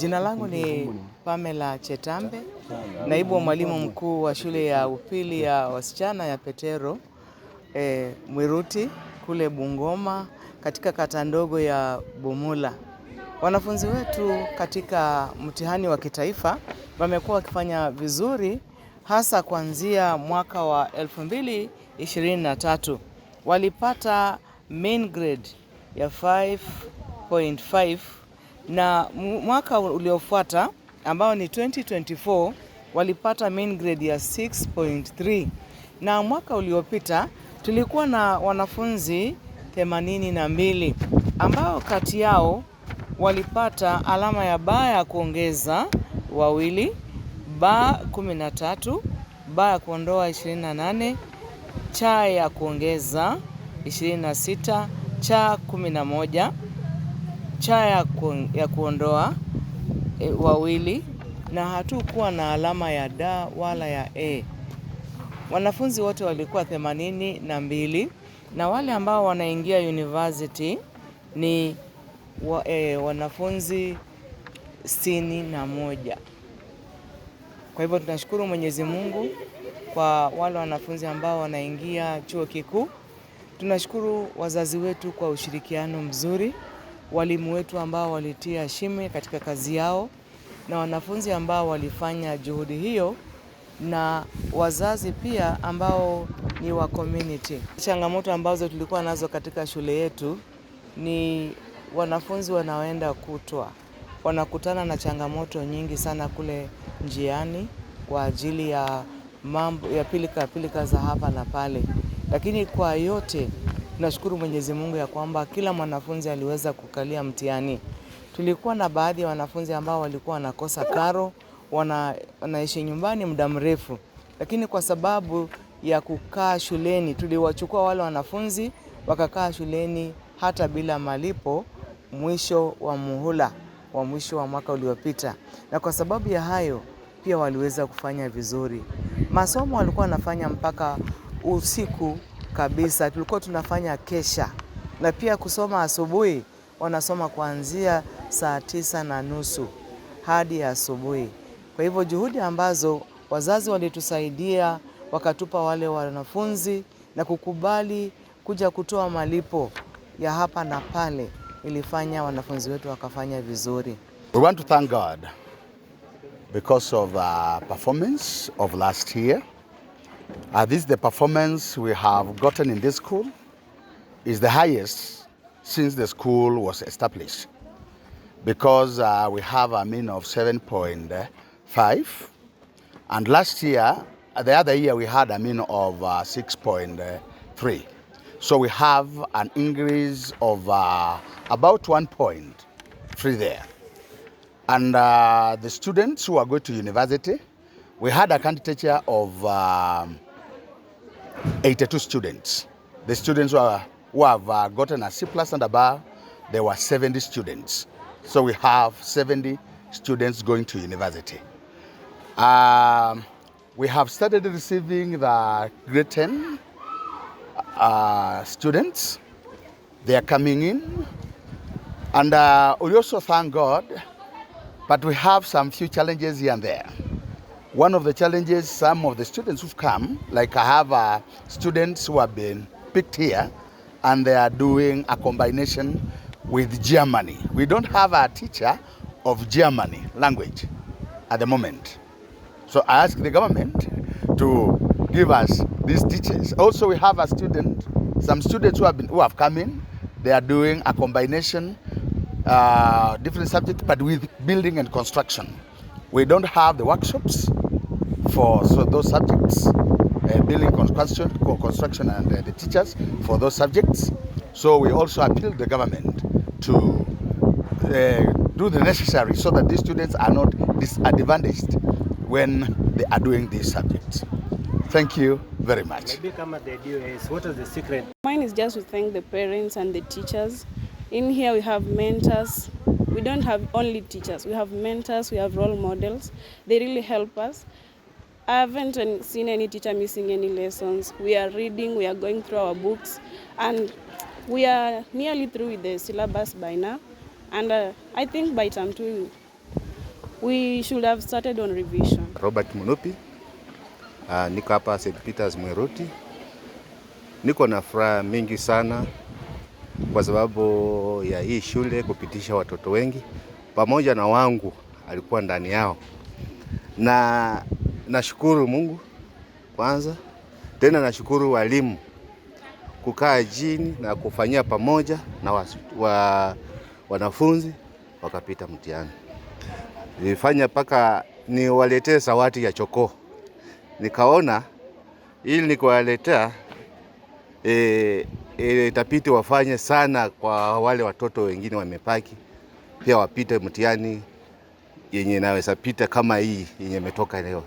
Jina langu ni Pamela Chetambe, naibu wa mwalimu mkuu wa shule ya upili ya wasichana ya Petero Mwiruti kule Bungoma katika kata ndogo ya Bumula. Wanafunzi wetu katika mtihani wa kitaifa wamekuwa wakifanya vizuri, hasa kuanzia mwaka wa 2023. Walipata main grade ya 5.5 na mwaka uliofuata ambao ni 2024 walipata main grade ya 6.3, na mwaka uliopita tulikuwa na wanafunzi 82 ambao kati yao walipata alama ya B ya kuongeza 2, B 13, B ya kuondoa 28, C ya kuongeza 26, C 11, C ya kuondoa 2, na hatukuwa na alama ya D wala ya E. Wanafunzi wote walikuwa 82 na wale ambao wanaingia university ni wanafunzi 61. Kwa hivyo tunashukuru Mwenyezi Mungu kwa wale wanafunzi ambao wanaingia chuo kikuu. Tunashukuru wazazi wetu kwa ushirikiano mzuri, walimu wetu ambao walitia shime katika kazi yao, na wanafunzi ambao walifanya juhudi hiyo, na wazazi pia ambao ni wa community. Changamoto ambazo tulikuwa nazo katika shule yetu ni wanafunzi wanaoenda kutwa wanakutana na changamoto nyingi sana kule njiani kwa ajili ya mambo ya pilika za hapa na pale, lakini kwa yote tunashukuru Mwenyezi Mungu ya kwamba kila mwanafunzi aliweza kukalia mtihani. Tulikuwa na baadhi ya wanafunzi ambao walikuwa wanakosa karo, wanaishi nyumbani muda mrefu, lakini kwa sababu ya kukaa shuleni tuliwachukua wale wanafunzi wakakaa shuleni hata bila malipo mwisho wa muhula wa mwisho wa mwaka uliopita, na kwa sababu ya hayo pia waliweza kufanya vizuri. Masomo walikuwa wanafanya mpaka usiku kabisa, tulikuwa tunafanya kesha, na pia kusoma asubuhi wanasoma kuanzia saa 9:30 hadi asubuhi. Kwa hivyo juhudi ambazo wazazi walitusaidia wakatupa wale wanafunzi na kukubali kuja kutoa malipo ya hapa na pale ilifanya wanafunzi wetu wakafanya vizuri. We want to thank God because of the performance of last year. This is the performance we have gotten in this school is the highest since the school was established, because we have a mean of 7.5, and last year, the other year, we had a mean of 6.3. So we have an increase of about 1.3 there. And the students who are going to university, we had a candidature of 82 students. The students who have gotten a C+ and above, there were 70 students. So we have 70 students going to university. We have started receiving the grade 10 students. They are coming in. And we also thank God, but we have some few challenges here and there. One of the challenges, some of the students who've come, like I have students who have been picked here, and they are doing a combination with Germany. We don't have a teacher of Germany language at the moment. So I ask the government to give us these teachers. Also, we have some students who have come in. They are doing a combination, different subjects, but with building and construction. We don't have the workshops for those subjects, building, construction, and the teachers for those subjects. So we also appeal the government to do the necessary so that these students are not disadvantaged when they are doing these subjects. Thank you very much. What is the secret? Mine is just to thank the parents and the teachers. In here we have mentors. We don't have only teachers. We have mentors, we have role models. They really help us. I haven't seen any teacher missing any lessons. We are reading, we are going through our books, and we are nearly through with the syllabus by now. And I think by term 2 We should have started on revision. Robert Munupi, niko hapa St. Peters Mweruti. Niko na furaha mingi sana kwa sababu ya hii shule kupitisha watoto wengi, pamoja na wangu alikuwa ndani yao. Na nashukuru Mungu kwanza, tena nashukuru walimu kukaa chini na kufanyia pamoja na wanafunzi wakapita mtihani. Nilifanya paka niwaletee zawadi ya chokoo. Nikaona ili nikiwaletea itapiti wafanye sana kwa wale watoto wengine wamepaki, pia wapite mtihani yenye naweza pita kama hii yenye imetoka leo.